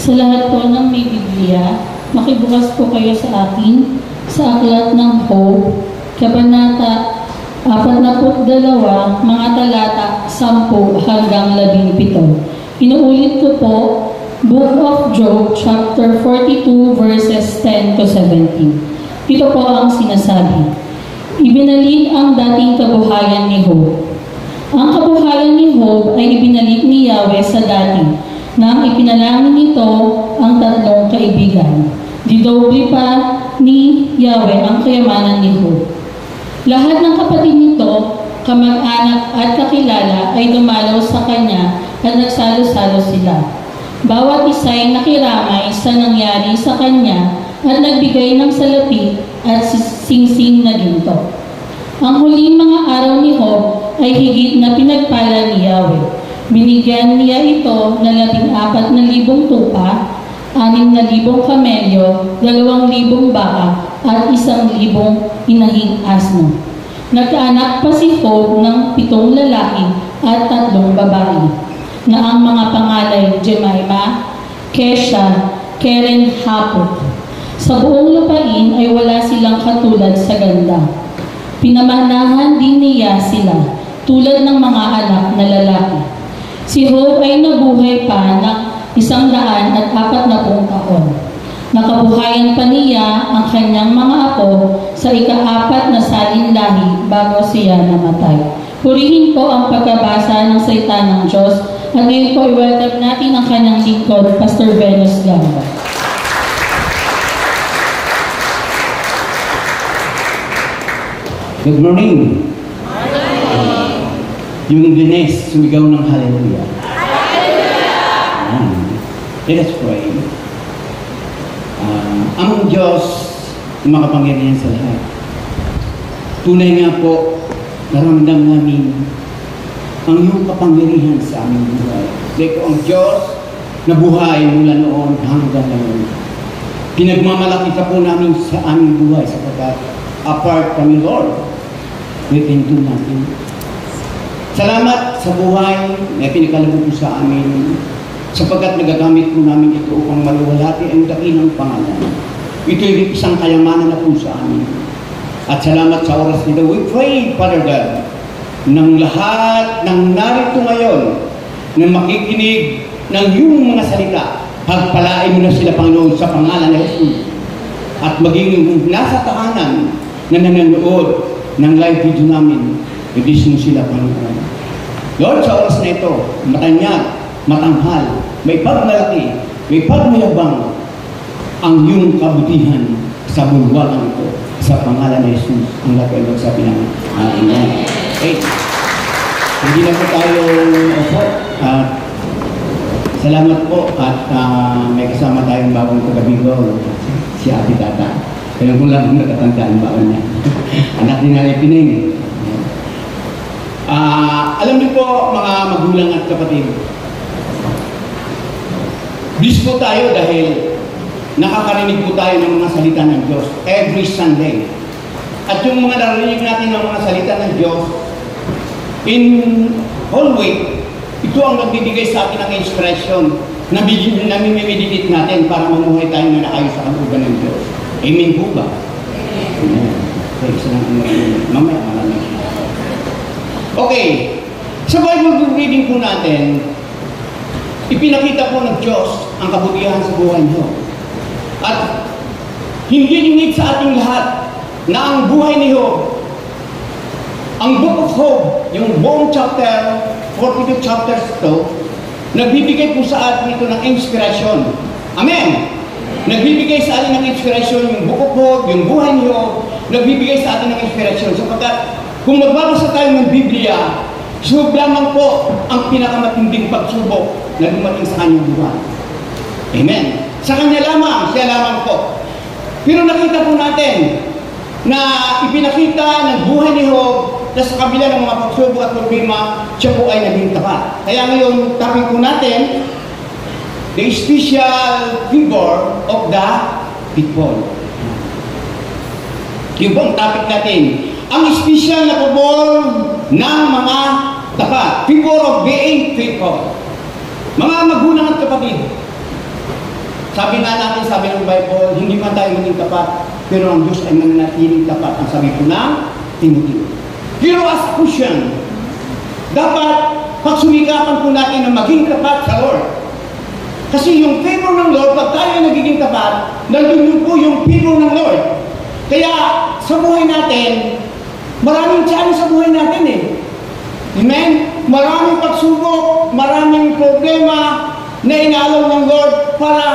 Sa lahat po ng may Biblia, makibukas po kayo sa akin sa Aklat ng Job, Kabanata 42, mga talata 10 hanggang 17. Inuulit ko po, Book of Job, chapter 42, verses 10 to 17. Dito po ang sinasabi. Ibinalik ang dating kabuhayan ni Job. Ang kabuhayan ni Job ay ibinalik ni Yahweh sa dati, nang ipinalangin nito ang tatlong kaibigan. Didoble pa ni Yahweh ang kayamanan ni Job. Lahat ng kapatid nito, kamag-anak at kakilala ay dumalaw sa kanya at nagsalo-salo sila. Bawat isa ay nakiramay sa nangyari sa kanya at nagbigay ng salapi at singsing na ginto. Ang huling mga araw ni Job ay higit na pinagpala ni Yahweh. Binigyan niya ito ng 14,000 tupa, 6,000 kamelyo, 2,000 baka, at 1,000 inahing asno. Nagkaanak pa si Job ng 7 lalaki at 3 babae, na ang mga pangalay Jemima, Kesha, Keren, Hapot. Sa buong lupain ay wala silang katulad sa ganda. Pinamanahan din niya sila, tulad ng mga anak na lalaki. Si Job ay nabuhay pa ng 140 taon. Nakabuhayan pa niya ang kanyang mga apo sa ika-4 na salinlahi bago siya namatay. Purihin po ang pagkabasa ng salita ng Diyos at ngayon po i-welcome natin ang kanyang lingkod, Pastor Venus Gamba. Good morning. Yung Dines, sumigaw ng hallelujah. Hallelujah! Let us pray. Ang Diyos, makapangyarihan sa lahat. Tunay nga po, naramdam namin ang iyong kapangyarihan sa aming buhay. Dahil po ang Diyos na buhay mula noon hanggang ngayon. Pinagmamalaki ka po namin sa aming buhay sapagkat apart kami, Lord, we can do nothing. Salamat sa buhay na pinakalabog po sa amin sapagkat nagagamit po namin ito upang maluwalhati ang dakilang pangalan. Ito ay isang kayamanan na po sa amin. At salamat sa oras nito. We pray, Father God, ng lahat ng narito ngayon na makikinig ng iyong mga salita, pagpalain mo na sila, Panginoon, sa pangalan ni Jesus. At maging nasa tahanan na nanonood ng live video namin, ibis mo sila, Panginoon. Lord, sa oras na ito, matanyag, matanghal, may pagmalaki, may pagmayabang ang iyong kabutihan sa bulwalang ito. Sa pangalan ni Jesus, ang lahat ay magsabi namin. Amen. Okay. Hindi na po tayo opo. Salamat po at may kasama tayong bagong kagabigo, si Ate Tata. Kaya kung lang natatandaan ba niya. Anak ni Nanay Pining. Alam niyo po mga magulang at kapatid, bis po tayo dahil nakakarinig po tayo ng mga salita ng Diyos every Sunday. At yung mga narinig natin ng mga salita ng Diyos, in whole week, ito ang nagbibigay sa atin ng inspiration na namimeditate natin para mamuhay tayo na naayos sa kalugan ng Diyos. Amen po ba? Amen. Okay, isa lang mamaya malamig. Okay, sa Bible reading po natin, ipinakita po ng Diyos ang kabutihan sa buhay niyo. At hindi lingid sa ating lahat na ang buhay ni Job, ang Book of Job, yung buong chapter, 42 chapters ito, nagbibigay po sa atin ito ng inspirasyon. Amen! Nagbibigay sa atin ng inspirasyon yung Book of Job, yung buhay ni Job, nagbibigay sa atin ng inspirasyon. Sapagkat kung magbabasa tayo ng Biblia, Job lamang po ang pinakamatinding pagsubok na dumating sa kanyang buhay. Amen! Sa kanya lamang, siya lamang po. Pero nakita po natin na ipinakita ng buhay ni Job na sa kabila ng mga pagsubok at problema, siya po ay naging tapat. Kaya ngayon, topic po natin, the special figure of the people. Yung pong topic natin, ang special na figure ng mga tapat. Figure of being faithful. Mga magulang at kapatid, Sabi nga natin, sabi ng Bible, hindi man tayo maging tapat, pero ang Diyos ay mananatiling tapat. Ang sabi po ng Timothy. Pero as Christian, dapat pagsumikapan po natin na maging tapat sa Lord. Kasi yung favor ng Lord, pag tayo ay nagiging tapat, nandun po yung favor ng Lord. Kaya sa buhay natin, maraming challenge sa buhay natin eh. Amen? Maraming pagsubok, maraming problema na inaalaw ng Lord para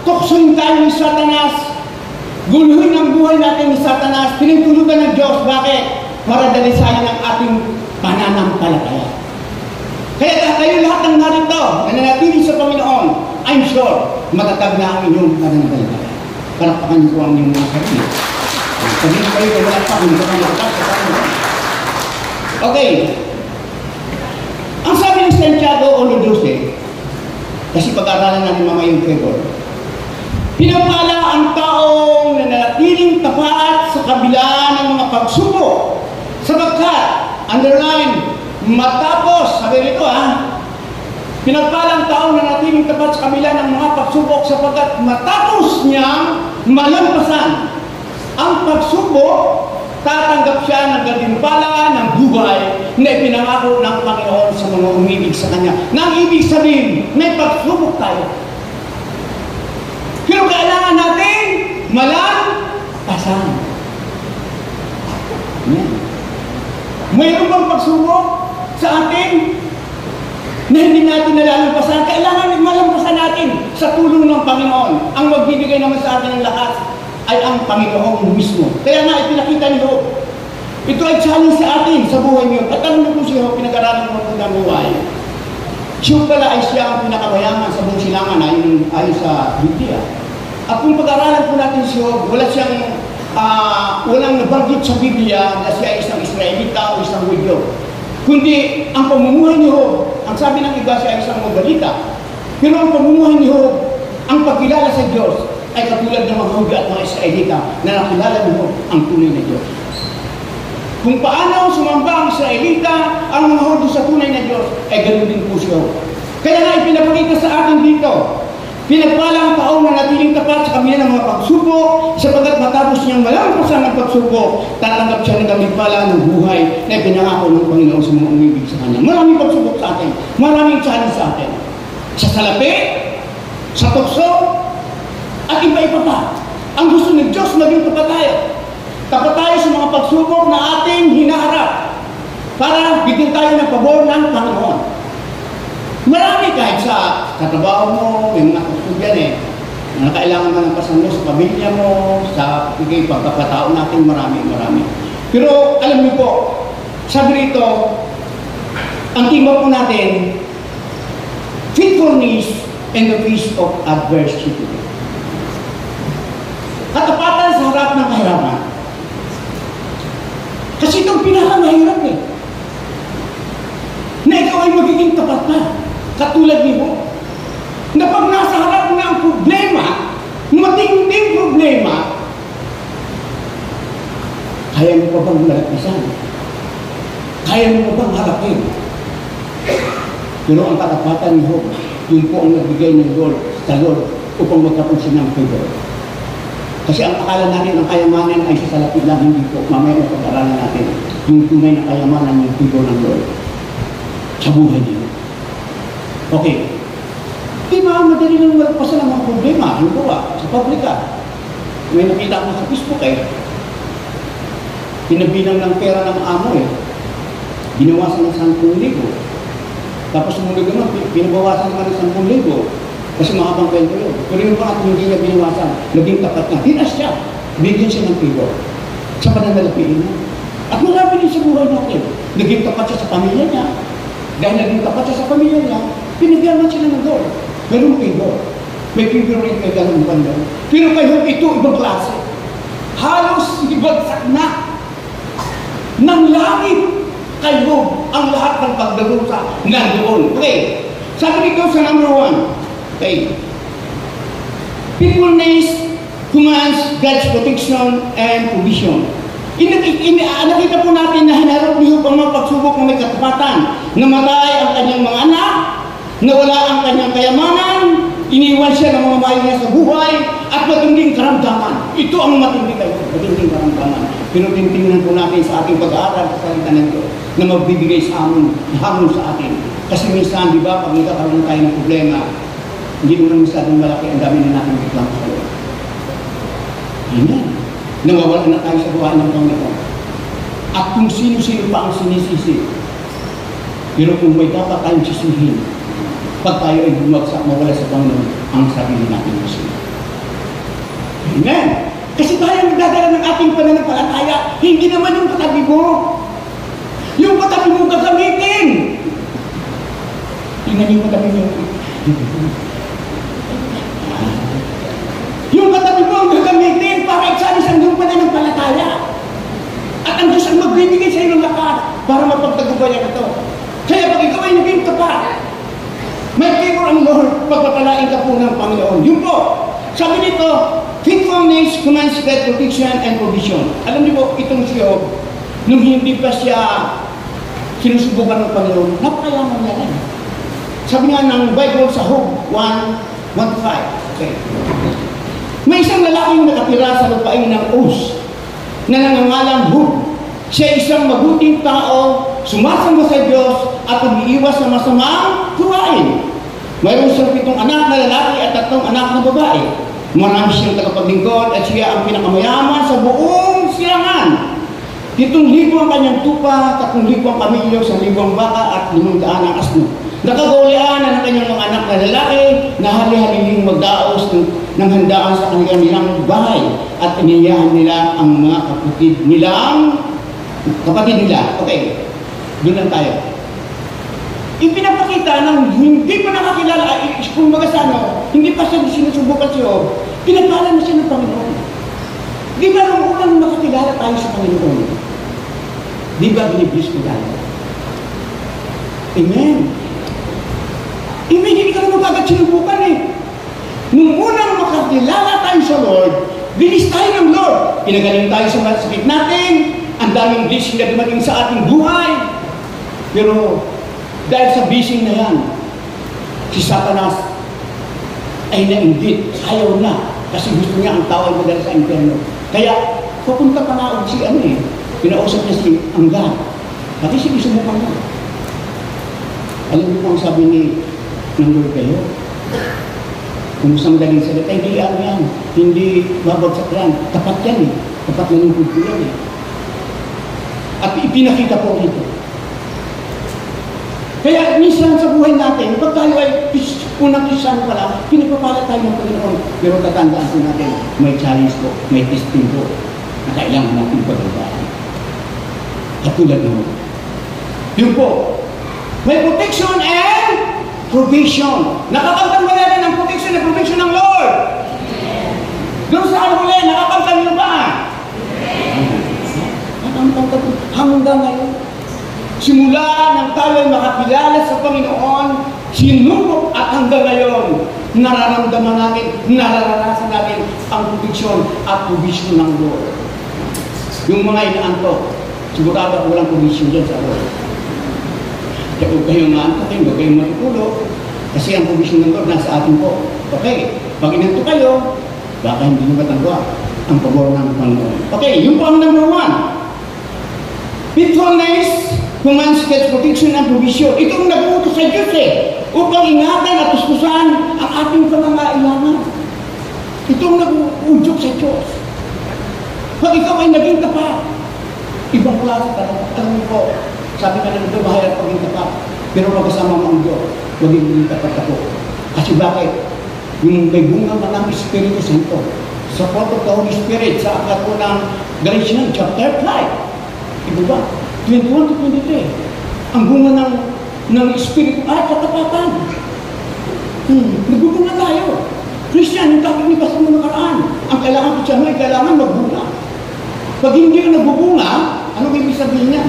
tuksoin tayo ni Satanas. Guluhin ang buhay natin ni Satanas. Pinintulutan ng Diyos. Bakit? Para dalisayan ang ating pananampalataya. Kaya kayo lahat ng narito na nanatili sa Panginoon, I'm sure, matatag na ang inyong pananampalataya. Palakpakan niyo po ang inyong mga sarili. Sabihin kayo na wala pa, hindi ka matatag sa Panginoon. Okay. Ang sabi ng Santiago 1:12, kasi pag-aralan natin mamaya yung favor, pinapala ang taong nananatiling tapat sa kabila ng mga pagsubok, sapagkat, underline, matapos, sabi nito pinapala ang taong nananatiling tapat sa kabila ng mga pagsubok, sapagkat matapos niyang malampasan ang pagsubok, tatanggap siya ng gantimpala ng buhay na ipinangako ng Panginoon sa mga umibig sa Kanya. Nang ibig sabihin, may pagsubok tayo. Pero kailangan natin malampasan. Mayroon bang pagsubok sa atin na hindi natin nalalampasan? Kailangan malampasan natin sa tulong ng Panginoon. Ang magbibigay naman sa atin ng lakas ay ang Panginoon mismo. Kaya nga ipinakita ni Job. Ito ay challenge sa atin sa buhay niyo. At alam mo po siya, pinag-aralan mo ng buhay. Siya pala ay siya ang pinakamayaman sa buong silangan ayon sa Biblia. At kung pag-aralan po natin siya, walang nabanggit sa Biblia na siya ay isang Israelita o isang Hudyo. Kundi ang pamumuhay ni Job, ang sabi ng iba siya ay isang Moabita. Pero ang pamumuhay ni Job, ang pagkilala sa Diyos, ay katulad ng mga Hudyo at mga Israelita na nakilala mo ang tunay na Diyos. Kung paano sumamba ang Israelita, ang mga Hudyo sa tunay na Diyos, ay ganoon din po siya. Kaya nga ipinapakita sa atin dito, pinagpala ang taong na natiling tapat sa kabila ng mga pagsubok, sapagkat matapos niyang malampasan ang pagsubok, tatanggap siya ng gantimpala ng buhay na ipinangako ng Panginoon sa mga umibig sa Kanya. Maraming pagsubok sa atin, maraming challenge sa atin. Sa salapi, sa tukso, at iba-iba pa. Ang gusto ng Diyos, maging tapat tayo. Tapat tayo sa mga pagsubok na ating hinaharap para bigyan tayo ng pabor ng Panginoon. Marami kahit sa katrabaho mo, may mga kustudyan na kailangan ka ng kasama sa pamilya mo, sa pagkakatao natin, marami. Pero alam niyo po, sabi rito, ang tema po natin, faithfulness in the face of adversity. Katapatan sa harap ng kahirapan. Kasi itong pinakamahirap na ikaw ay magiging tapat na. Katulad niyo, na pag nasa harap na ang problema, matinding problema, kaya mo pa bang malagpasan? Kaya mo pa bang harapin? Pero ang katapatan ni Job, yun po ang nagbigay ng Lord sa Lord upang magkaroon siya ng favor. Kasi ang akala natin ang kayamanan ay sa salapit lang, hindi po. Mamaya na pag-aralan natin yung tunay na kayamanan ng favor ng Lord sa buhay niyo. Okay. Di ba, madali lang malagpasan ang mga problema. Ano po sa publika? May nakita ko sa Facebook pinabilang ng pera ng amo Binawasan ng 10,000. Tapos sumunod naman, pinabawasan naman ng 10,000. Kasi mahabang kwento yun. Pero yung bakit hindi niya binawasan, naging tapat na. Tinas siya. Bigyan siya ng favor sa pananalapiin niya. At marami din sa buhay natin. Naging tapat siya sa pamilya niya. Dahil naging tapat siya sa pamilya niya, pinagyaman siya ng Lord. Ganun favor. May favor rin may ganun banda. Pero kayo, ito ibang klase. Halos ibagsak na ng langit kayo ang lahat ng pagdarusa nandoon. Okay. Sabi dito sa number 1. Okay. Faithfulness commands God's protection and provision. Nakita po natin na hinarap niyo ang mga pagsubok ng may katapatan. Namatay ang kanyang mga anak, nawala ang kanyang kayamanan, iniwan siya ng mga mahal niya sa buhay at matinding karamdaman. Ito ang matinding karamdaman. Pero titingnan po natin sa ating pag-aaral sa salita ng Diyos na magbibigay sa amin, hamon sa atin. Kasi minsan, di ba, pag nagkakaroon tayo ng problema, hindi mo na masyadong malaki, ang dami na natin reklamo sa Lord. Amen. Nawawala na tayo sa buhay ng Panginoon. At kung sino-sino pa ang sinisisi, pero kung may dapat tayong sisihin, pag tayo ay bumagsak, mawala sa Panginoon, ang sarili natin kasi. Amen. Kasi tayo nagdadala ng ating pananampalataya, hindi naman yung katabi mo. Yung katabi mo gagamitin. Tingnan yung katabi mo. Yung katabi mo ang gagamitin para iksalis ang iyong pananampalataya. At ang Diyos ang magbibigay sa iyo ng lakas para mapagtagubayan ito. Kaya pag ikaw ay naging tapat, may favor ang Lord, pagpapalain ka po ng Panginoon. Yun po, sabi nito, faithfulness commands God protection and provision. Alam niyo po, itong si Job, nung hindi pa siya sinusubukan ng Panginoon, napakayaman niya rin. Sabi nga ng Bible sa Job 1:1-5. Okay. May isang lalaking nakatira sa lupain ng Uz na nangangalang Job. Siya isang mabuting tao, sumasamba sa Diyos at umiiwas sa masamang gawain. Mayroon siyang 7 anak na lalaki at 3 anak na babae. Marami siyang tagapaglingkod at siya ang pinakamayaman sa buong silangan. 7,000 ang kanyang tupa, 3,000 ang kamilyo, 1,000 ang baka at 500 ang asno. Nakagaulian ng kanyang mga anak na lalaki na hali-haliling magdaos ng handaan sa kanilang bahay at iniyahan nila ang mga kapatid nila. Okay, doon lang tayo. Ipinapakita ng hindi pa nakakilala, kung baga sa hindi pa siya sinusubukan siya, pinapala na siya ng Panginoon. Di ba nung unang makakilala tayo sa Panginoon? Di ba biniblis ko tayo? Amen. Amen, hindi ka naman agad sinubukan eh. Nung unang makakilala tayo sa Lord, bilis tayo ng Lord. Pinagaling tayo sa sakit natin, ang daming blessing na dumating sa ating buhay. Pero dahil sa blessing na yan, si Satanas ay nainggit, ayaw na, kasi gusto niya ang tao ay madala sa impyerno. Kaya, pupunta pa na si pinausap niya si Anggan. Pati sinusubukan na. Alam mo kung sabi ng Lord kayo, kung isang daling salita, hindi yan, hindi babagsak yan, tapat yan eh, tapat na ng kulto yan eh. At ipinakita po ito. Kaya minsan sa buhay natin, pag tayo ay unang Kristiyan pala, pinagpapala tayo ng Panginoon. Pero tatandaan po natin, may challenge po, may testing po, na kailangan natin pagbabahan. Katulad naman. Yun po, may protection and provision. Nakakantang ba natin ang protection and provision ng Lord? Doon sa huli, nakakantang nyo ba? Hanggang ngayon. Simula nang tayo makakilala sa Panginoon, sinubok at hanggang ngayon, nararamdaman natin, nararanasan natin ang protection at provision ng Lord. Yung mga inaanto, sigurado walang provision dyan sa Lord. Kaya huwag kayong maantakin, huwag kayong matutulog, kasi ang provision ng Lord nasa atin po. Okay, pag inanto kayo, baka hindi nyo matangwa ang pabor ng Panginoon. Okay, yung po ang number 1. Faithfulness commands God's protection and provision. Itong nag-uutos sa Diyos upang ingatan at tuskusan ang ating pangangailangan. Itong nag-uudyok sa Diyos. Pag ikaw ay naging tapat, ibang klase ka na. Alam mo po, sabi ka na nito, mahirap paging tapat. Pero magkasama mo ang Diyos, maging tapat ako. Kasi bakit? Yung may bunga man ng Espiritu Santo. Sa fruit of the Holy Spirit, sa aklat ko ng Galatians chapter 5. Iba ba? 21-23. Ang bunga ng Espiritu ay katapatan. Nagbubunga tayo. Christian, yung topic ni Pastor mo nakaraan. Ang kailangan ko siya ay kailangan magbunga. Pag hindi ka nagbubunga, anong ibig sabihin niya?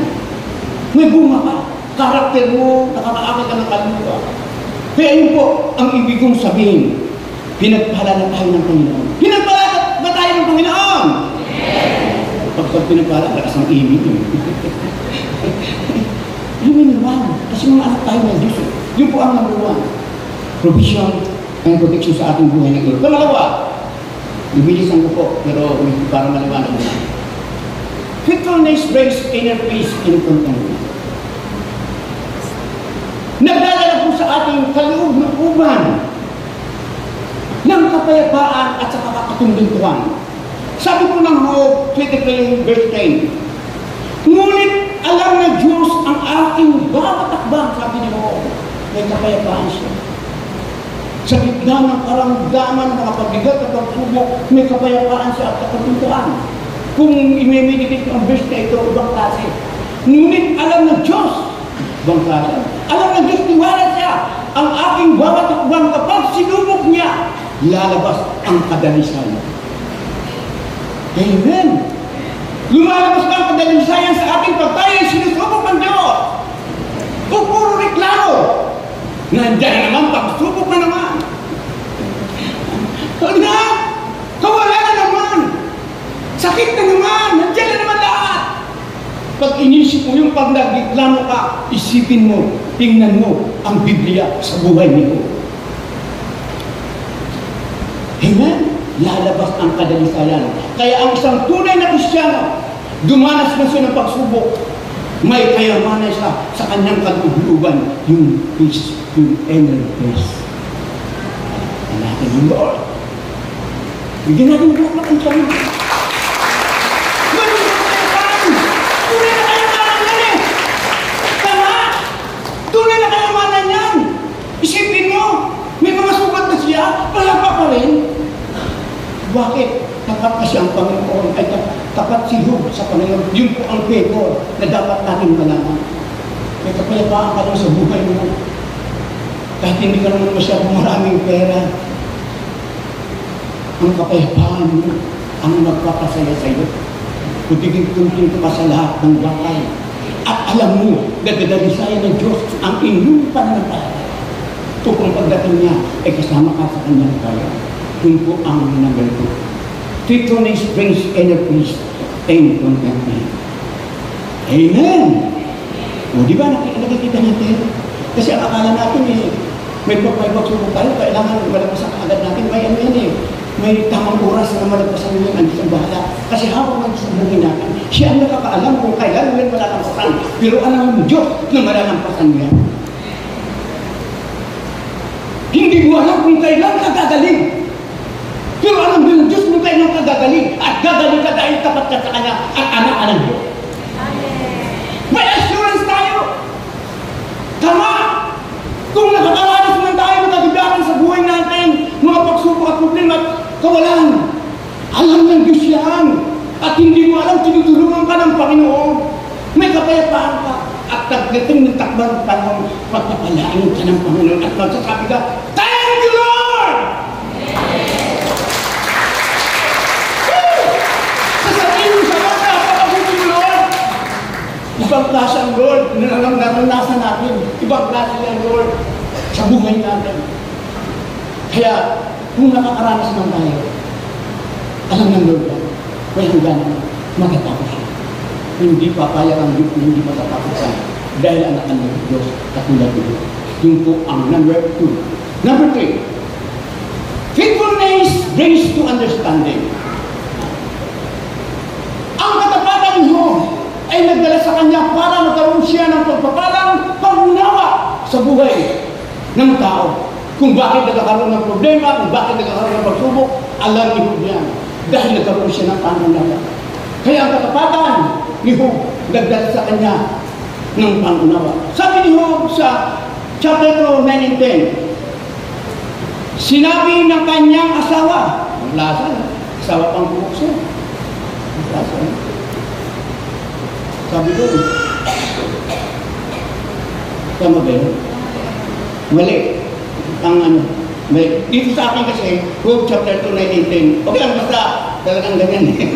May bunga ka. Karakter mo, nakakaakit ka ng kaluluwa. Kaya yun po, ang ibig kong sabihin, pinagpala na tayo ng Panginoon. Pinagpala ba tayo ng Panginoon? Pag pinagpala, lakas ang imig yun. Yun naman. Kasi mga anak tayo ng Diyos. Yun po ang number 1. Provision ang protection sa ating buhay ng Lord. Pangalawa, bibilisan ko po, pero para maliwanag na. Faithfulness brings inner peace and contentment. Nagdadala po sa ating kaloob-looban ng kapayapaan at sa kakatunduntuhan. Sabi po ng Job 23 verse 10, ngunit alam na Diyos ang aking bawat takbang, sabi ni Job, may kapayapaan siya. Sa gitna ng karamdaman, mga pabigat at pagsubok, may kapayapaan siya at kakatunduntuhan. Kung imemeditate ang verse na ito, ibang klase. Ngunit alam ng Diyos, ibang klase. Alam ng Diyos, tiwala siya. Ang aking bawat takbang kapag sinubok niya, lalabas ang kadalisan. Amen. Lumalabas ka ang kadalisayan sa ating pagtayo, sinusubok ng Diyos. O puro reklamo. Nandiyan na naman, pagsubok na naman. Ano? Kawala na naman. Sakit na naman. Nandiyan na naman lahat. Pag inisip mo yung pag nagreklamo ka, isipin mo, tingnan mo ang Biblia sa buhay niyo. Amen? Lalabas ang kadalisayan. Kaya ang isang tunay na Kristiyano, dumanas na siya ng pagsubok, may kayamanan siya sa kanyang kalooban, yung peace, yung inner peace. Ang natin yung Lord. Bigyan natin maglaklak ang siya. Ganun yung kayamanan. Tunay na kayamanan yan eh. Tama? Tunay na kayamanan yan. Isipin mo, may mga sugat na siya, wala pa rin. Bakit? Tapat kasi ang Panginoon, ay tapat si Job sa Panginoon. Yun po ang favor na dapat natin malaman. May kapayapaan ka lang sa buhay mo. Kahit hindi ka naman masyadong maraming pera, ang kapayapaan mo ang magpapasaya sa iyo. Kutigin-kutigin ka sa lahat ng bagay. At alam mo, dadadalisayan ng Diyos ang inyong pananampalataya. Kung pagdating niya, ay kasama ka sa kanyang kaya. Yun po ang number 2. Faithfulness brings inner peace and contentment. Amen! O, di ba nakikita natin? Kasi ang akala natin eh, may pagsubok tayo, kailangan malagpasan agad natin. May ano yan eh, may tamang oras na malagpasan yun, ang isang bahala. Kasi habang magsubugin natin, siya ang nakakaalam kung kailan mo malalampasan. Pero alam mo Diyos na malalampasan yan. Hindi mo alam kung kailan ka gagaling. Pero alam mo yung Diyos mo kailan ka gagaling. At gagaling ka dahil tapat ka sa Kanya at anak-anak Diyos. May assurance tayo. Tama. Kung nakakaranas man tayo ng kagibakan sa buhay natin, mga pagsubok at problema at kawalan, alam ng Diyos yan. At hindi mo alam, tinutulungan ka ng Panginoon. May kapayapaan ka. At pagdating ng takbang panahon, pagpapalain ka ng Panginoon at magsasabi ka, thank you, Lord! Sasabihin mo sa mga pagkabuti mo, Lord! Ibang klase ang Lord, naranasan natin. Ibang klase ang Lord sa buhay natin. Kaya, kung nakakaranas man tayo, alam ng Lord yan, walang ganang matatapos siya. Hindi papayag ang Diyos, hindi matatapos siya. Dahil anak ng Diyos, katulad nito. Yun po ang number 2. Number 3. Faithfulness brings to understanding. Ang katapatan niyo ay nagdala sa Kanya para magkaroon siya ng pagpapalang pangunawa sa buhay ng tao. Kung bakit nagkakaroon ng problema, kung bakit nagkakaroon ng pagsubok, alam niyo yan. Dahil nagkaroon siya ng pangunawa. Kaya ang katapatan ni Job nagdala sa Kanya ng pangunawa. Sabi ni Job sa chapter 9 and 10, sinabi ng kanyang asawa, ang lasa na, asawa pang bukso. Ang lasa na. Sabi doon, tama ba yun? Mali. Ang ano, may, dito sa akin kasi, Job chapter 2, 9 and 10, okay lang, basta talagang ganyan eh.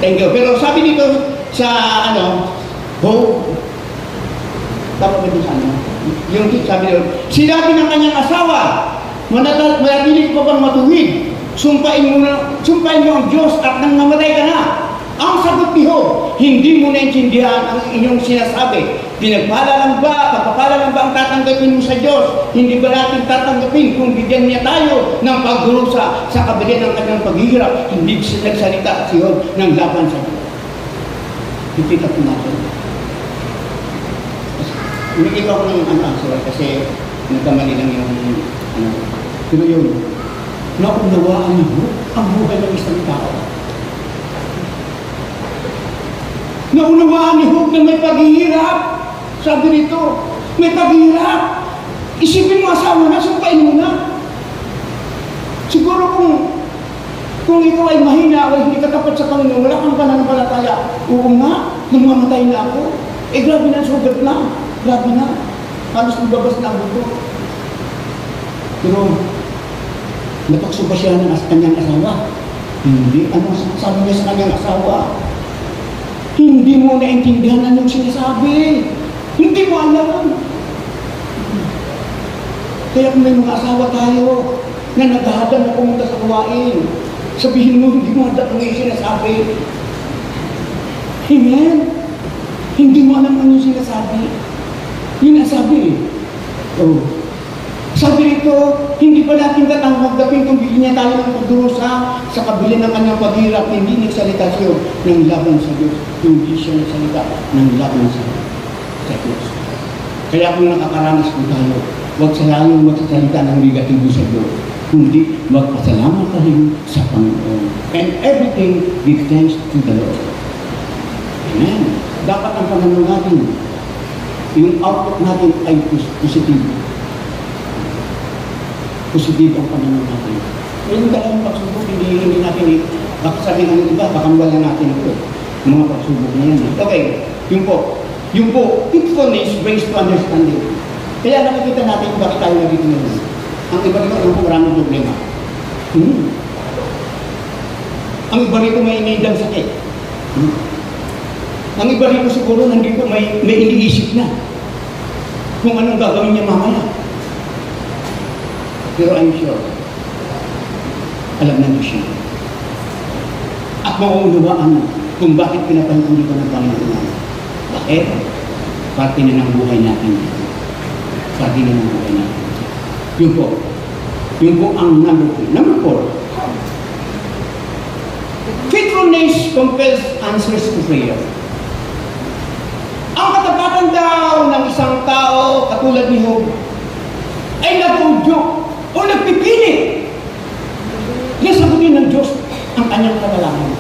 Thank you. Pero sabi dito sa ano, Job, tama ba dito sa ano? Yung sabi doon, sinabi ng kanyang asawa, manatili ko bang matuwid? Sumpain mo ang Diyos at nang namatay ka na. Ang sagot ni Job, hindi mo naintindihan ang inyong sinasabi. Pinagpala lang ba, pagpapala lang ba ang tatanggapin mo sa Diyos? Hindi ba natin tatanggapin kung bigyan niya tayo ng pagdurusa sa kabila ng kanyang paghihirap, hindi siya nagsalita siya ng laban sa Diyos? Ipita po natin. Umikip ako ng answer kasi nagkamali lang yung pero yun, naunawaan niyo ang buhay ng isang tao. Naunawaan ni Job na may paghihirap. Sabi nito, may paghihirap. Isipin mo asawa na, sumpain mo na. Siguro kung ikaw ay mahina o hindi ka tapat sa Panginoon, wala kang pananampalataya. Oo nga, namamatay na ako. Eh grabe na, sugat na. Grabe na. Halos magbabas na ang buto. Pero, natakso ba siya ng kanyang asawa? Hindi. Ano sabi niya sa kanyang asawa? Hindi mo naintindihan anong sinasabi. Hindi mo alam. Kaya kung may mga asawa tayo na naghahadang na pumunta sa kawain, sabihin mo, hindi mo handa kung yung sinasabi. Amen? Hindi mo alam anong sinasabi. Yun ang sabi. Oh. Sabi rito, hindi pa natin tatanggapin kung bigyan niya tayo ng pagdurusa sa kabila ng kanyang paghirap, hindi nagsalita siya ng laban sa Diyos. Hindi siya nagsalita ng laban sa Diyos. Kaya kung nakakaranas po tayo, huwag sayangin magsasalita ng negatibo sa Diyos. Kundi magpasalamat tayo sa Panginoon. And everything give thanks to the Lord. Amen. Dapat ang pananaw natin, yung outlook natin ay positive. Positive ang pananaw natin. Yung dalawang pagsubok, hindi natin, baka sabihin ng iba, baka wala natin ito. Mga pagsubok na yan. Okay, yun po. Faithfulness brings to understanding. Kaya nakikita natin bakit tayo naging ngayon. Ang iba rito, alam ko maraming problema. Ang iba rito may inidang sakit. Ang iba rito siguro nandito may iniisip na kung anong gagawin niya mamaya. Pero I'm sure, alam na Diyos siya. At mauunawaan mo kung bakit pinapahintulito ng Panginoon. Bakit? Parte na ng buhay natin. Parte na ng buhay natin. Yun po. Yun po ang number 3. Number 4. Faithfulness compels answers to prayer. Ang katapatan daw ng isang tao, katulad ni Job, ay nag-udyok o nagpipili na sagutin ng Diyos ang kanyang panalangin.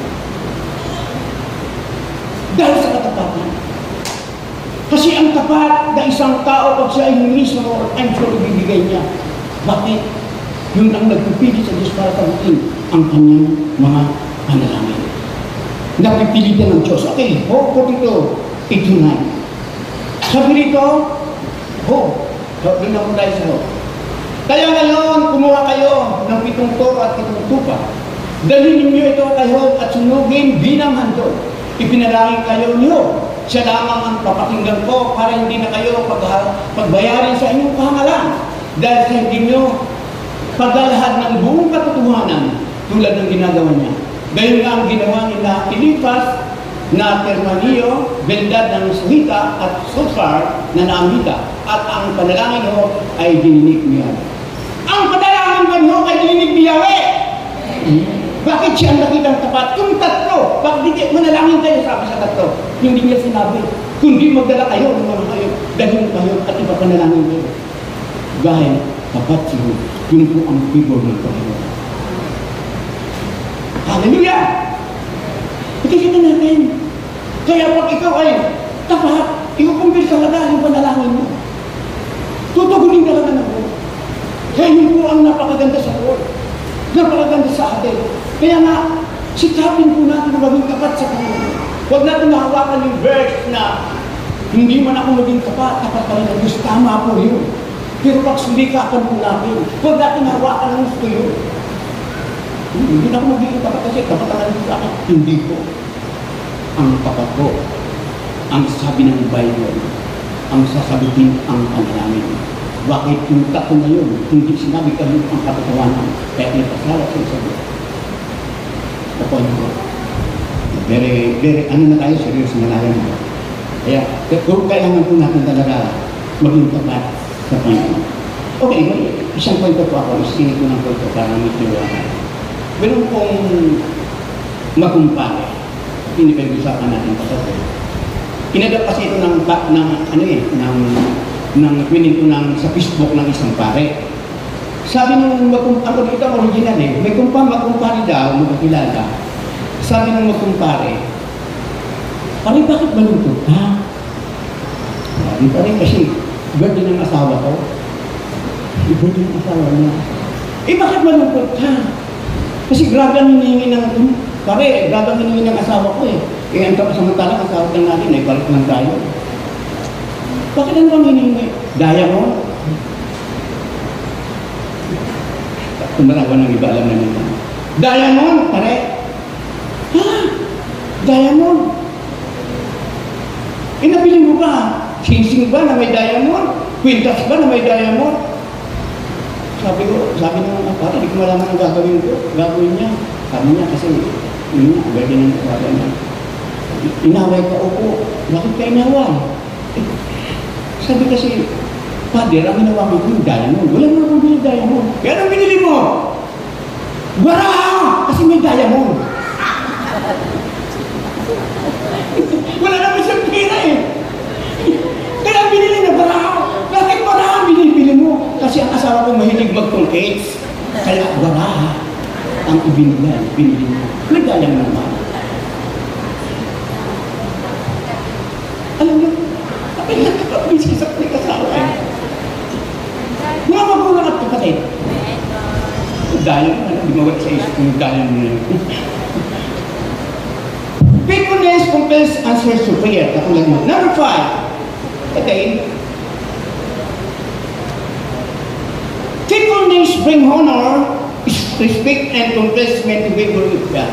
Dahil sa katapatan. Kasi ang tapat na isang tao, pag siya ay humingi sa Lord, I'm sure ibibigay niya. Bakit? Yun ang nagpipili sa Diyos para sagutin ang kanyang mga panalangin. Napipilitan ng Diyos. Okay, Job 42:8-9. Sabi rito, sabi na po tayo sa Job. Kaya ngayon, kumuha kayo ng 7 toro at 7 tupa. Dalhin ninyo ito kay Job at sunugin bilang handog. Ipinalangin kayo niyo. Siya lamang ang papakinggan ko para hindi na kayo pagbayarin sa inyong kahangalan. Dahil sa hindi nyo paglalahad ng buong katotohanan tulad ng ginagawa niya. Gayon nga ang ginawa nila Eliphaz na Termanio, Bildad ng Suhita at Sophar na Naamita. At ang panalangin mo ay dininig niya. Ang panalangin mo ay dininig ni Yahweh. Bakit siya ang nakitang tapat? Yung tatlo, bakit hindi manalangin kayo, sabi sa tatlo. Hindi niya sinabi, kundi magdala kayo ng mga kayo, dalhin kayo at ipapanalangin kayo. Dahil tapat siya, yun po ang figure ng Panginoon. Hallelujah! Ikikita natin. Kaya pag ikaw ay tapat, ikukumpil talaga yung panalangin mo. Tutugunin talaga ng Lord. Kaya yun po ang napakaganda sa Lord. Napakaganda sa atin. Kaya nga, sikapin po natin na maging tapat sa Panginoon. Huwag natin mahawakan yung verse na hindi man ako maging tapat pa rin ang Diyos. Tama po yun. Pero pag sumikapan po natin, huwag natin hawakan ang gusto yun. Hindi na ako magiging tapat kasi tapat ang sa akin. Hindi po. Ang tapat ko, ang sabi ng Bible, ang sasagutin ang panalangin. Bakit yung tato na yun, hindi sinabi kami ang katotohanan, kaya ipasala sa isabi. Ako ano po. Very, ano na tayo, seryoso na tayo. Kaya, kailangan po natin talaga maging tapat sa Panginoon. Okay, isang kwento po ako, isinig ko ng kwento para medyo meron pong magumpare. Hindi pag-usapan natin pa ito. Kinadap kasi ito ng kwento sa Facebook ng isang pare. Sabi nung ako dito ang original may magkumpare daw, magkakilala. Sabi nung magkumpare, pare, bakit malungkot ka? Sabi pa rin kasi, birthday ng asawa ko. Birthday ng asawa niya. Bakit malungkot ka? Kasi grabe ang hinihingi ng pare, grabe ang hinihingi ng asawa ko ang samantala, asawa lang natin, balik lang tayo. Bakit ano bang hinihingi? Diamond? Tumarawan ng iba, alam na nila. Diamond, pare. Ha? Diamond? Nabili mo ba? Singsing ba na may diamond? Quintas ba na may diamond? Sabi ng pare, hindi ko malaman ang gagawin niya. Sabi niya kasi, yun nga, gagawin ng pare niya. Inaway ka, opo. Bakit ka inaway? Sabi kasi, Father, ang ginawa mo yung diamond. Wala mo akong binili diamond. Kaya anong binili mo? Wala! Kasi may diamond. Wala naman siyang pera Kaya binili na baraha. Bakit baraha binibili mo? Kasi ang asawa ko mahilig mag-concave. Kaya baraha ang binili mo. May diamond naman. Alam niyo, kapag nagkakabisi sa asawa mga magulang at kapatid. Dahil di mawag sa isip kung dahil mo na yun. Faithfulness compels answers to prayer. Katulad mo. Number 5. Okay. Faithfulness bring honor, respect, and compels men to favor with God.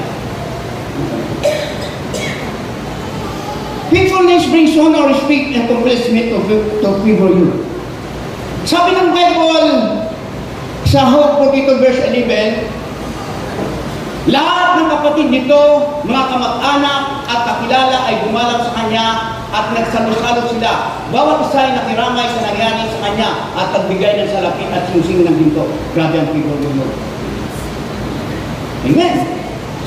Faithfulness brings honor, respect, and compels men to favor you. Sabi ng Bible sa Hope 42 verse 11, lahat ng kapatid nito, mga kamag-anak at kakilala ay dumalang sa kanya at nagsalo-salo sila. Bawat isa ay nakiramay sa nangyari sa kanya at nagbigay ng salapi at singsing ng ginto. Grabe ang favor mo. Amen.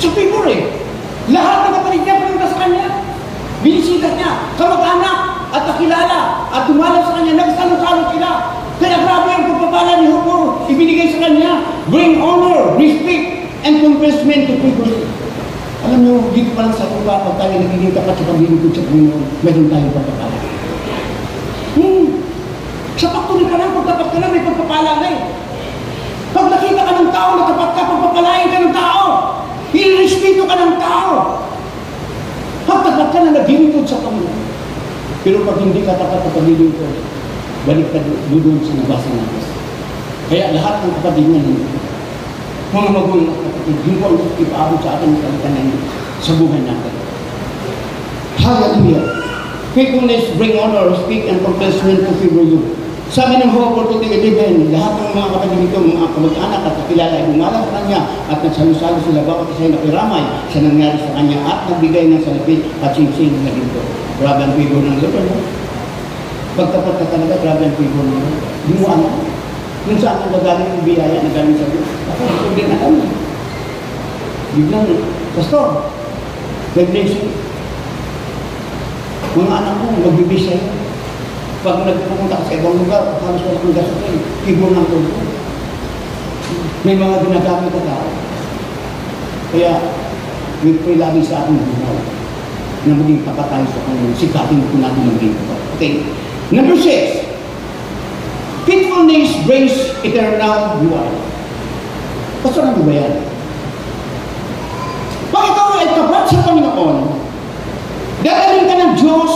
So favor lahat ng kapatid niya pumunta sa kanya. Binisita niya, kamag-anak at kakilala at dumalang sa kanya, nagsalo-salo sila. Kaya grabe ang pagpapala ni Hopo, ibinigay sa kanya, bring honor, respect, and compensation to people. Alam niyo, dito pa lang sa kuba, pag tayo nagiging tapat sa paglilingkod sa Panginoon, meron tayong pagpapala. Sa pagtuloy ka lang, pagtapat ka lang, may pagpapala na Pag nakita ka ng tao, natapat ka, pagpapalain ka ng tao. Ilirespeto ka ng tao. Pagtapat ka na naglilingkod sa Panginoon. Pero pag hindi ka tapat sa paglilingkod, balik ka doon sa nabasa natin. Kaya lahat ng kapatid niya, mga magulang at kapatid, yung po ang ipaabot sa ating kalitanan sa buhay natin. Hallelujah! Faithfulness bring honor, respect, and compensation to favor you. Sabi ng Hope 42:11, lahat ng mga kapatid nito, mga kamag-anak at kakilala ay bumalang sa kanya at nagsalo-salo sila bawat isa ay nakiramay sa nangyari sa kanya at nagbigay ng salapit at singsing na ginto. Grabe ang favor ng Lord. Pagtapat ka talaga, grabe ang favor ng Lord. Di mo alam. Kung saan ang gagaling yung biyaya na galing sa Diyos. Ako, hindi na kami. Biglang, Pastor, mag-blessing. Mga anak ko, magbibis sa'yo. Pag nagpupunta ka sa ibang lugar, halos wala kang gasolin. Figure ng tulpo. May mga ginagamit na tao. Kaya, nag-pray lagi sa ating buhay na maging papatay sa Panginoon. Sikatin ko natin maging papatay. Okay. Number 6. Faithfulness brings eternal joy. Pastor, ano ba yan? Pag ikaw ay tapat sa Panginoon, dadaling ka ng Diyos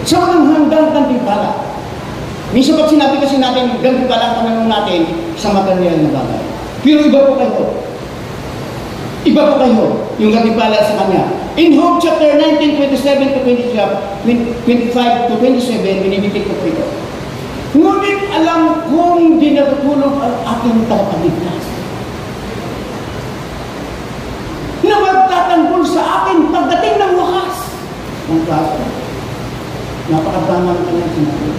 sa walang hanggang gantimpala. Minsan pag sinabi kasi natin, gantimpala ang Panginoon natin sa material na bagay. Pero iba po kayo. Iba po kayo yung gantimpala sa Kanya. In Hope chapter 19:27 to 25 to 27, binibitik ko po ito. Ngunit alam kong di natutulog ang aking tagapagligtas na magtatanggol sa akin pagdating ng wakas ng kaso. Napakadama ng kanyang sinabi.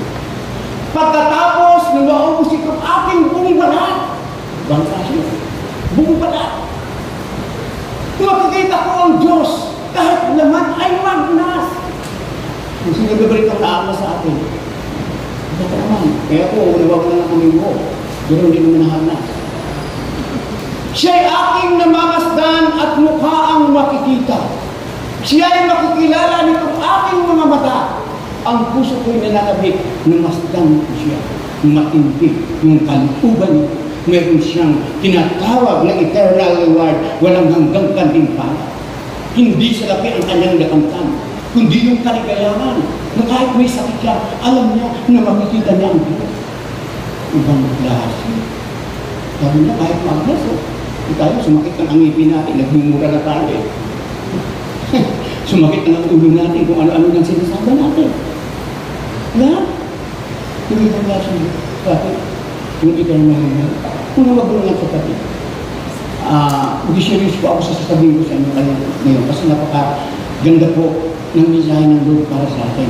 Pagkatapos nung naubos ito, aking bumibala. Bangsa siya. Bumibala. Makikita ko ang Diyos kahit naman ay magnas. Kung sinabibalit ang naama sa atin, ito naman. Kaya po, unawag na lang kami mo. Pero hindi naman nahanas. Siya'y aking namamasdan at mukha ang makikita. Siya'y makikilala nitong aking mga mata. Ang puso ko'y nanakabit na masdan ko siya. Matindi yung kaluban niya. Meron siyang tinatawag na eternal reward, walang hanggang kandimpala. Hindi sa lapi ang kanyang nakamtan, kundi yung kaligayahan na kahit may sakit siya, alam niya na makikita niya ang Diyos. Ibang klase. Sabi niya, kahit magnas, tayo, sumakit ang ngipin natin, nagmumura na tayo eh. Sumakit ang ulo natin kung ano-ano nang sinasabi natin. Lahat. Yung ibang klase niya. Bakit? Yung eternal reward. Kung nawag lang sa tabi. Mag-serious po ako sa sasabihin ko sa inyo kayo ngayon kasi napaka-ganda po ng mensahe ng Lord para sa atin.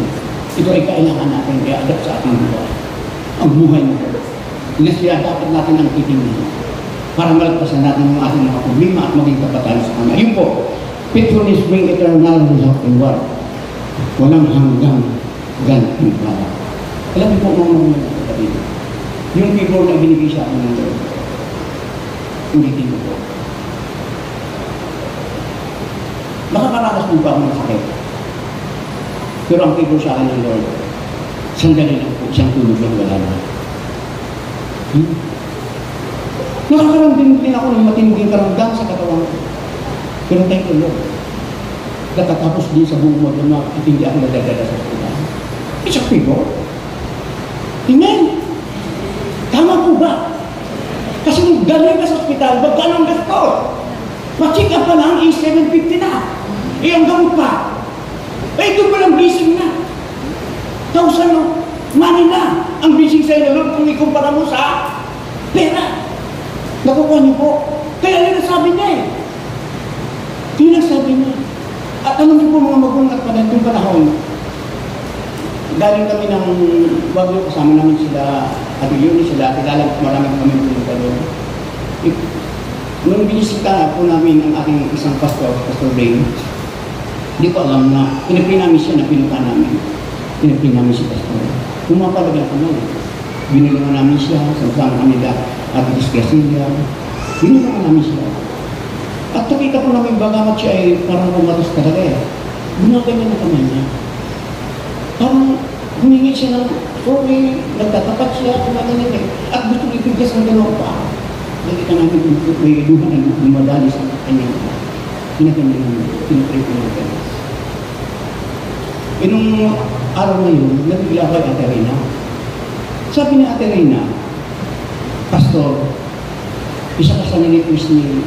Ito ay kailangan natin i-adapt sa ating buhay. Ang buhay na ito. Siya dapat natin ang titingin para malagpasan natin ang ating mga problema at maging kapatalo sa Kanya. Ayun po, faithfulness bring eternal reward. Walang hanggang gantimpala. Alam niyo po mga kapatid, yung favor na binigay sa akin ng Lord, ulitin ko po. Nakakaranas po pa ako ng sakit. Pero ang favor sa akin ng Lord, sandali lang po, isang tulog lang wala na. Nakakaramdam din ako ng matinding karamdam sa katawan ko. Pero thank you Lord. Nakatapos din sa buong magdama at hindi ako nadagada sa katawan. It's a favor. Amen. Tama po ba? Kasi nung galing ka sa ospital, magkano ang gasto? Ma-check up pa lang, $750 na. Eh, ang gamot pa. Eh, ito palang blessing na. 1,000 no? Money na. Ang blessing sa inyo, Lord, kung ikumpara mo sa pera. Nakukuha niyo po. Kaya yun ang sabi niya eh. Yun ang sabi niya. At alam niyo po mga magulang at panatong panahon, galing kami ng Baguio, kasama namin sila at yun sila, kilala maraming kami pumunta doon. Nung binisita po namin ang aking isang pastor, Pastor Ray, hindi ko alam na pinapin namin siya na pinuka namin. Pinapin namin si Pastor. Pumapalaga kami. Binulungan namin siya, sama kami na at disgrasya. Binulungan namin siya. At nakita ko namin bagamat siya ay parang kumatos talaga eh. Gumaganyan na kamay niya. Parang humingi siya ng sorry, nagtatapat siya, kumaganyan eh. At gusto ipigkas ng gano'n pa. Nakita namin kung may iluhan na dumadali sa kanyang pinaganyan namin, pinapray ko ng gano'n. E nung araw na yun, nabigla kay Ate Reyna. Sabi ni Ate Reyna, Pastor, isa ka sa nanitis ni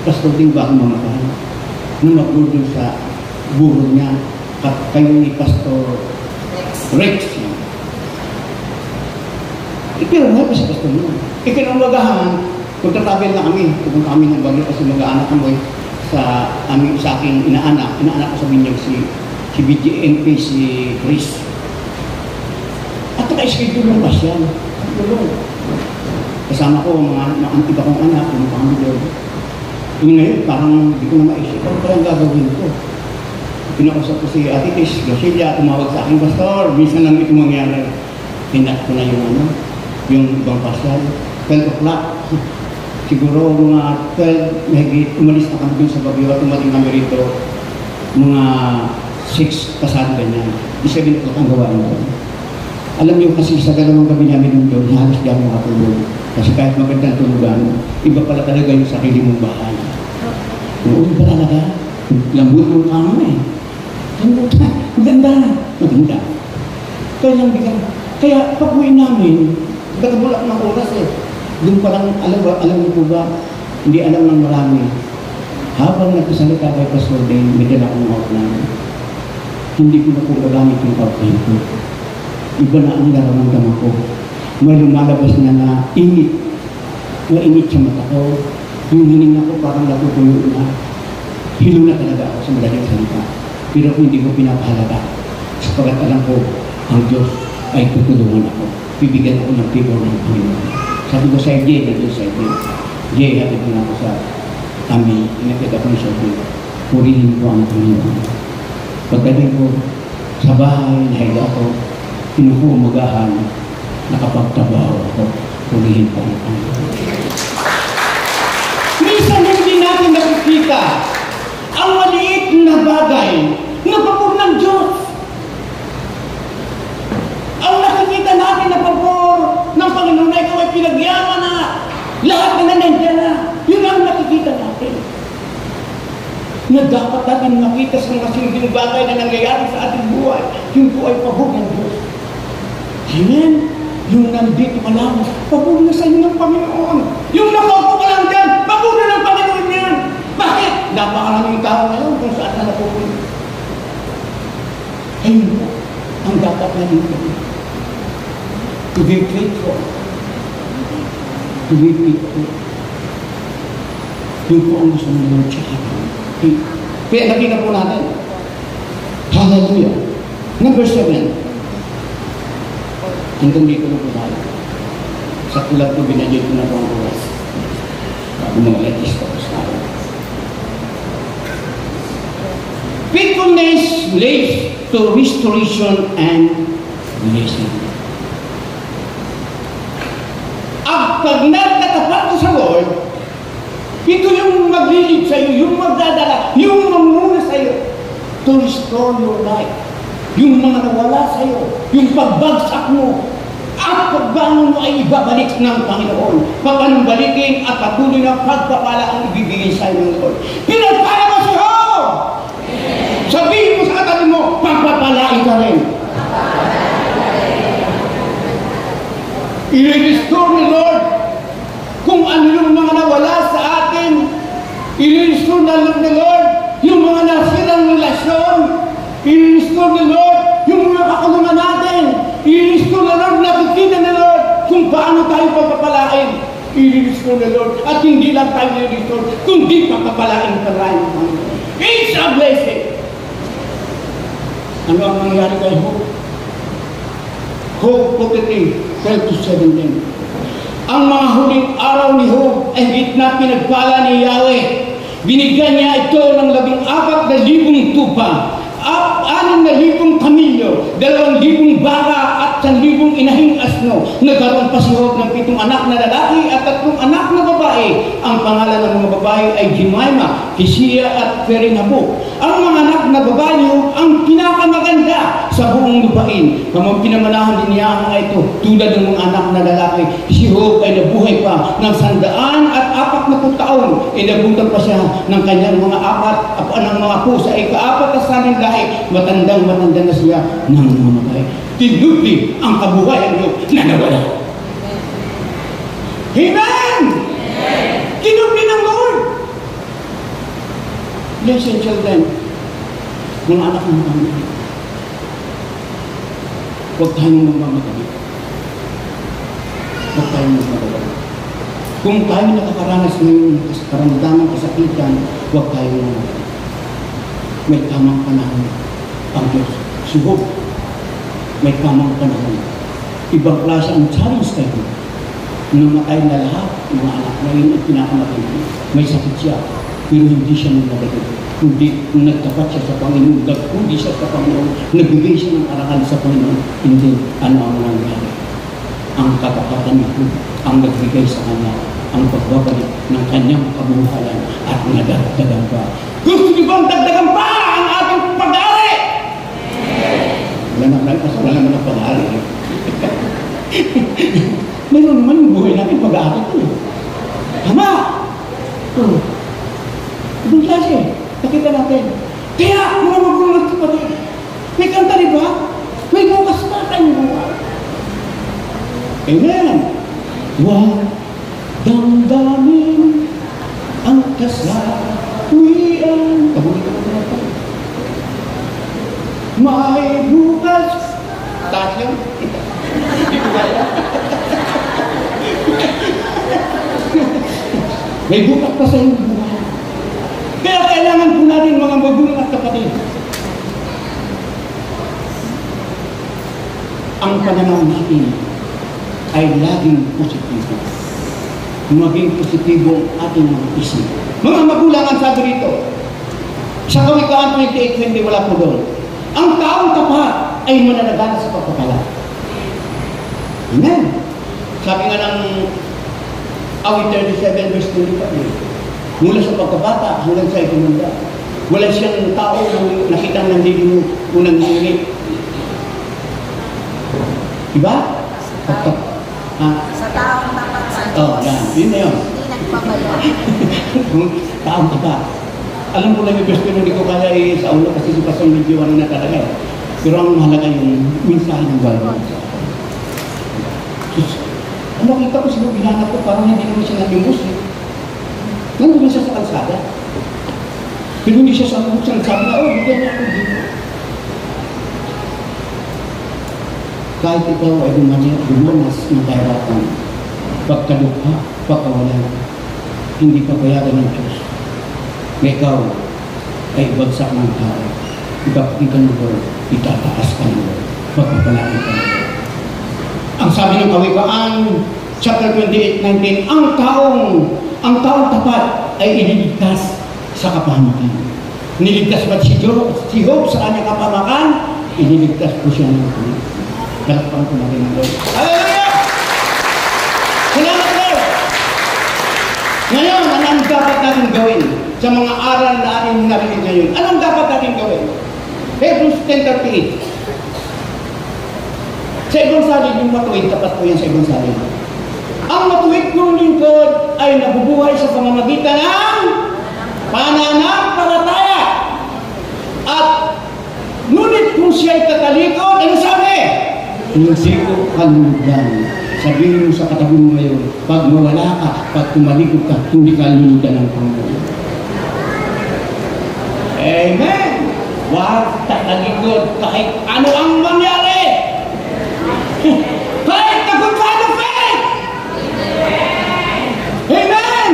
Pastor Ding bago mamatay na mag-order sa burol niya at kayo ni Pastor Rex. Pero mahal pa sa Pastor niya. Ikinamagahan, magtatabel na kami. Pupunta kami ng Baguio kasi mag-aanak kami sa aking inaanak. Inaanak ko sa Binyag si BGNP, si Chris. At naka-schedule ng pasyan. Kasama ko mga iba kong anak, pumunta kami doon. Yung ngayon, parang hindi ko na maisip. Parang gagawin ko. Pinakusap ko si Ate Tish, Garcia, tumawag sa aking pastor. Minsan lang ito mangyari. Pinak ko na yung ibang pasal. 12 o'clock. Siguro mga 12, mahigit, umalis na kami dun sa Baguio at umating kami rito. Mga 6 pasado ganyan. 7 o'clock ang gawain ko. Alam niyo kasi sa dalawang gabi namin doon, halos di ako makatulog. Kasi kahit magandang tulugan, iba pala talaga yung sarili mong bahay. Noon pa talaga, lambot yung kama eh. Maganda. Kaya lang bigyan. Kaya pag-uwi namin, nagabulak ng oras eh. Doon pa lang, alam niyo po ba, hindi alam ng marami. Habang nagkasalita kay Pastor Dane, may dala akong outline. Hindi ko na po gagamit yung outline ko. Iba na ang nararamdaman ko. May lumalabas na init. Mainit sa mata ko. Yung hininga ko parang natutuyo na. Hilo na talaga ako sa madaling salita. Pero hindi ko pinapahalaga. Sapagat alam ko, ang Diyos ay tutulungan ako. Bibigyan ako ng favor ng Panginoon. Sabi ko sa Jay, Jay, hatid ko na ako sa amin. Inakit ako sa Jay. Purihin ko ang Panginoon. Pagdating ko sa bahay, nahiga ako, pinuhumagahan, nakapagtrabaho ako. Purihin ko ang Panginoon. Minsan hindi natin nakikita ang maliit na bagay na pabor ng Diyos. Ang nakikita natin na pabor ng Panginoon na ikaw ay pinagyaman na. Lahat na nandiyan na. Yun ang nakikita natin. Na dapat natin makita sa mga simpleng bagay na nangyayari sa ating buhay. Yun po ay pabor ng Diyos. Amen? Yung nandito ka lang, pabor na sa inyo ng Panginoon. Yung nakaupo ka lang dyan, pabor na ng Panginoon yan. Bakit? Napakaraming tao ngayon kung saan na napupunta. Ayun po, ang dapat natin gawin. To be faithful. To be faithful. Yun po ang gusto ng Lord sa atin. Kaya nakita po natin. Hallelujah. Number 7. Hanggang dito na po tayo. Sa ulat ko, binadyo ko na po ang oras. Bago mga letis ko sa tayo. Faithfulness leads to restoration and blessing. At pag nagtatapat ko sa Lord, ito yung maglilid sa iyo, yung magdadala, yung mamuna sa iyo to restore your life. Yung mga nawala sa iyo, yung pagbagsak mo, at pagbangon mo ay ibabalik ng Panginoon. Papanumbalikin at patuloy na pagpapala ang ibibigay sa iyo ng Lord. Pinagpala mo si Job! Sabihin mo sa katabi mo, pagpapalain ka rin. I-restore ni Lord kung ano yung mga nawala sa atin. I-restore na ni Lord yung mga nasirang relasyon. I-restore ni Lord yung mga kakulungan natin. I-restore na Lord, nakikita ni Lord kung paano tayo pagpapalain. I-restore ni Lord. At hindi lang tayo i-restore, kundi pagpapalain pa tayo. It's a blessing. Ano ang nangyari kay Job? Job 43:12-17. Ang mga huling araw ni Job ay gitna pinagpala ni Yahweh. Binigyan niya ito ng 14,000 tupa, 6,000 kamilyo, 2,000 baka at 1,000 inahing asno. Nagkaroon pa si Job ng 7 anak na lalaki at 3 anak na babae. Ang pangalan ng mga babae ay Jemima, Kisia at Perinhabu. Ang mga anak na babae ang pinakamaganda sa buong lupain. Kamang pinamanahan din niya ang mga ito tulad ng mga anak na lalaki. Si Job ay nabuhay pa ng 140 taon. Inabutan pa siya ng kanyang mga ng mga apo sa ika-4 na sanang lahi. Matandang na siya nang mamatay. Tinubli ang kabuhayan niyo na nawala. Amen! Tinubli ng Lord. Listen, children, mga anak ng Panginoon, huwag tayong magmamadali. Huwag tayong magmamadali. Kung tayo nakakaranas ng karamdaman, kasakitan, huwag tayong magmamadali. May tamang panahon ang Diyos. Subok, may tamang panahon. Ibang klase ang challenge tayo. Namatay na lahat ng mga anak na yun at pinakamatay. May sakit siya, pero hindi siya nagmagalit. Kundi nagtapat siya sa Panginoon, kundi siya sa Panginoon, nagbigay siya ng arangal sa Panginoon. Hindi, ano ang nangyari? Ang katapatan nito ang nagbigay sa kanya ang pagbabalik ng kanyang kabuhayan at nadagdagan pa. Gusto niyo bang dagdagan pa ang ating pag-aari? Wala naman ang pag-aari. Mayroon naman yung buhay natin pag-aari ko. Tama! Ibang klase. Nakita natin. Kaya, mga magulang at kapatid, may kanta diba? May bukas na tayong buhay. Amen! Huwag damdamin ang kasawian. Kabulit ko na ito. May bukas. Taas yun. Hindi ko kaya. May bukas pa sa iyong buhay. Kaya kailangan po natin mga magulang at kapatid. ang pananaw natin ay laging positibo. Maging positibo ang ating mga isip. Mga magulang ang sabi rito, sa Kawikaan 28:20, wala po doon. Ang taong tapat ay mananagana sa pagpapala. Amen. Sabi nga ng Awit 37 verse 25, mula sa pagkabata hanggang sa itumanda, wala siyang tao na nakitang nandilimot o nanginig. Diba? Sa taong tapat sa Diyos. Oh, yan. Yun na yun. Hindi nagpabaya. Taong tapat. Alam ko lang yung gusto hindi ko kaya sa ulo kasi si Pastor medyo ano na talaga eh. Pero ang mahalaga yung mensahe ng Bible. Ano kita ko sila binanap ko parang hindi naman siya nagimos eh. Nandun siya sa kalsada. Pero hindi siya sa nagsabi na, oh, bigyan niya ako dito. Kahit ikaw ay dumanas ng kahirapan, pagkalukha, pagkawalan, hindi ka bayaran ng Diyos. Ikaw ay bagsak ng tao. Ipapakita ng Lord, itataas ka ng Lord, pagpapalain ka ng Lord. Ang sabi ng Kawikaan, chapter 28:19, ang taong tapat ay iniligtas sa kapahamakan. Niligtas ba si Job sa kanyang kapahamakan? Iniligtas po siya ng Lord. Kalakpan ko natin ng Lord. Hallelujah! Salamat Lord! Ngayon, anong dapat natin gawin sa mga aral na ating narinig ngayon? Anong dapat natin gawin? Hebrews 10:38. Sa ibang salin, yung matuwid, tapat po yan sa ibang salin. Ang matuwid kong lingkod ay nabubuhay sa pamamagitan ng pananampalataya. At ngunit kung siya'y katalikod, ano sabi? Hindi ko kaluludan. Sabihin mo sa katabi mo ngayon, pag mawala ka, pag tumalikod ka, hindi ka luludan ng Panginoon. Amen! Huwag tatalikod kahit ano ang mangyari. Kahit na good kind of faith! Amen!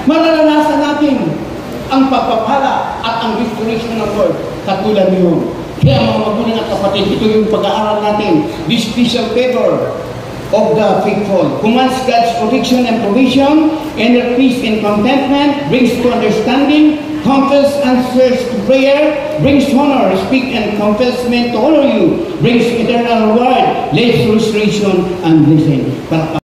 Mararanasan natin ang pagpapala at ang restoration ng Lord katulad niyo. Kaya mga magulang at kapatid, ito yung pag-aaral natin. This special favor of the faithful commands God's protection and provision, inner peace and contentment, brings to understanding, compels answers to prayer, brings honor, respect and compels men to honor you, brings eternal reward, leads to restoration and blessing.